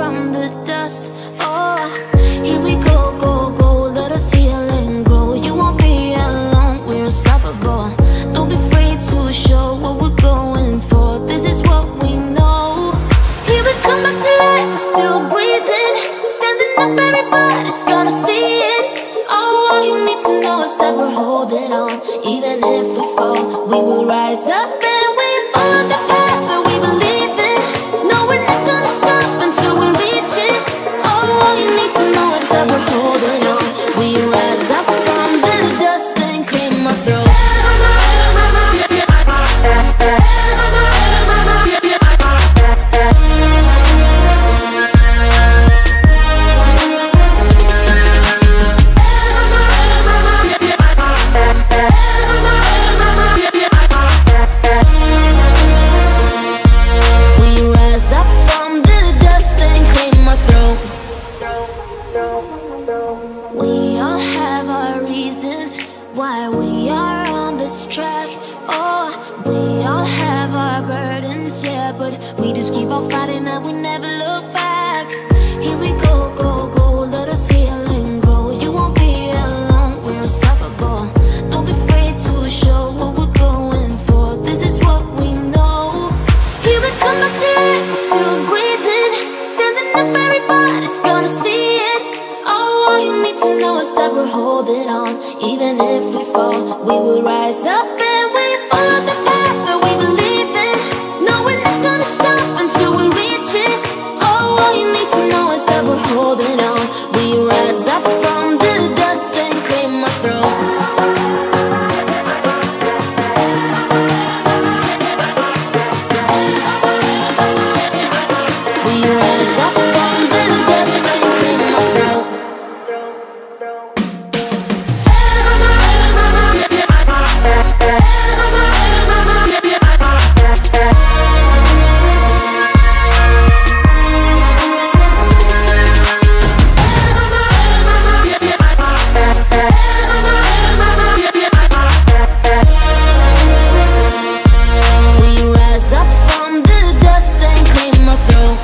from the dust. Oh, here we go, go, go, let us heal and grow. You won't be alone, we're unstoppable. Don't be afraid to show what we're going for. This is what we know. Here we come back to life, we're still breathing. Standing up, everybody's gonna see it. Oh, all you need to know is that we're holding on. Even if we fall, we will rise up and we follow the path that we believe in. No, we're not gonna stop until we reach it. Oh, all you need to know is that we're holding on. We rise up from the dust and claim our throne. We all have our reasons why we are on this track. Oh, we all have our burdens, yeah, but we just keep on fighting and we never look back. Here we go, go, go, let us heal and grow. You won't be alone, we're unstoppable. Don't be afraid to show what we're going for. This is what we know. Here we come back to life, we're still breathing. Standing up, everybody's gonna see it. All you need to know is that we're holding on. Even if we fall, we will rise up and we follow the path that we believe in. No, we're not gonna stop until we reach it. Oh, all you need to know is that we're holding on. We rise up from the dust and claim our throne. We rise up from the dust and claim our throne. Up from the dust and claim our throne.